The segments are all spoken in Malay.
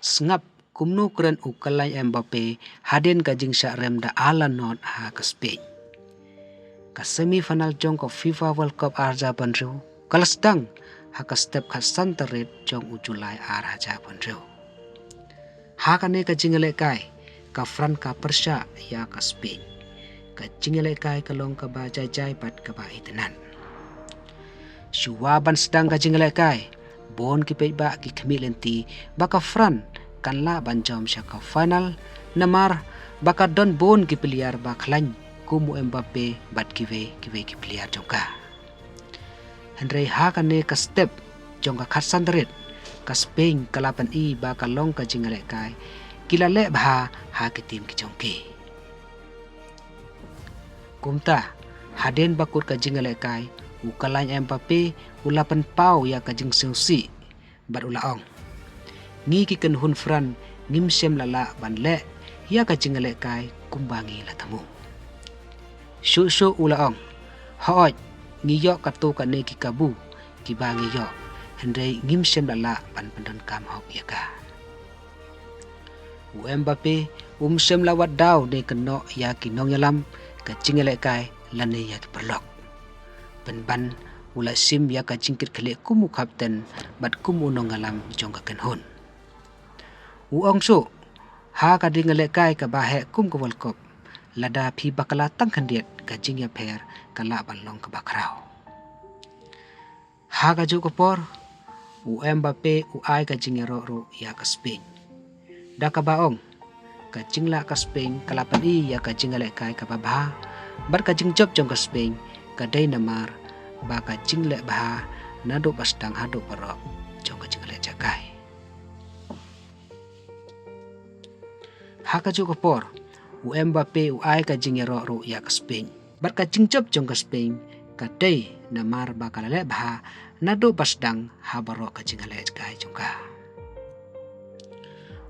Sngap kumnu keren ukalai Mbappé haden ka jing syak rem da ala not ha ka Spain. Ka semifinal jong ko FIFA World Cup arja banriu kalasdang ha ka step khat santaret jong u Julai arja banriu. Ha ka ne ka jingale kai ka Fran ka Persia ya ka Spain. Ka jingale kai ka long ka ba jai pat ka ba itanan. Shuwaban sedang ka jingale kai bon ki pei ba ki kemilenti baka Fran kan la banjom sya ka final namar baka don bon ki piliar ba khlany kumu Mbappé bat kiwe ki piliar jongka. Henry ha ka ne ka step jongka khat sandaret ka Spain kalapan i ba ka long ka jingale kai kilale bha ha ki tim ki jongki. Kumta haden bakut ka jingale kai ukalany Mbappé ulapan pau ya ka jing seusi bat ulaong. Ngi ki ken hun Fran ngim sem lala ban le ya ka jingale kai kumbangi la tamu. Shu ulaong hooj ngi yo ka to ka ne ki kabu ki bangi yo hendai ngim sem lala ban pendon kam hok ya ka. U Mbappé sem lawat daw ne keno ya ki nong yalam ka jingale kai lane ya ki perlok. Ban ula sim ya ka jingkit kele kumu kapten bat kumu nong alam jong ka ken hun. Uong su ha ka dingale kai ka bahe kum ka World Cup lada phi bakala tang khandiet ka jingya pher kala balong ka bakrao. Ha ka ju ko por u Mbappé u ai ka jingya ro ya ka Spain. Da ka baong ka jingla ka Spain kalapan i ya ka jingale kai ka babha bar ka jingjop jong ka Spain ka dai namar ba ka jingle bah nado bastang hado parok jong ka jingle jakai. Ha ka ju ko por u Mbappé u ai ka jingya ro ya ka Spain bar ka jingjop jong ka Spain ka dai namar ba ka lale bah nado bastang ha barok ka jingle jakai jong ka.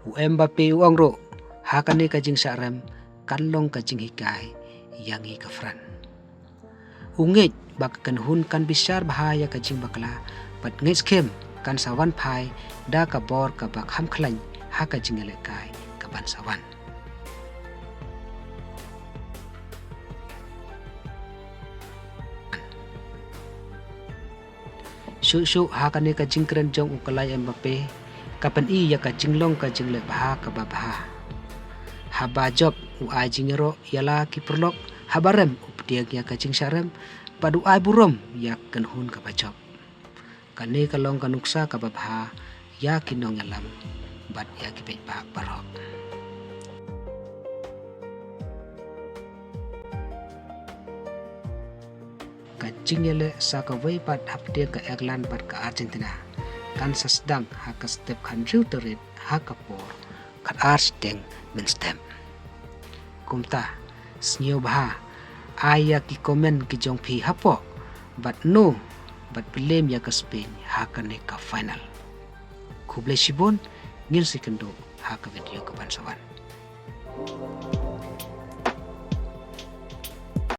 U Mbappé u ongro ha ka ne ka jing sarem kan long ka jing hikai yang hi ka Fran. Ungej bak kan hun kan bisar bahaya ka jing bakla pat ngej kem kan sawan phai da ka bor ka bak ham khlany ha ka jingale kai ka ban sawan. Shu ha ka ne ka jingkren jong ukalai Mbappé kapan i ya ka jinglong ka jingle bah ka babha. Ha ba job u ai jingero yala ki perlok habarem updiak ya ka jing sarem padu ai burom ya kan hun ka bajop. Kane kalong kanuksa ka babha ya kinong alam bat ya ki pei ba barok. Ka jingele sa ka wei pat hapde ka England bat ka Argentina kan sasdang ha ka step kan riuterit ha ka por kat arsteng men stem. Kumta snyo bah aya ki komen ki jong phi hapo but no but blame ya ka Spain ha ka ne ka final. Kuble sibon ngil sikendo ha ka video ka bansawan.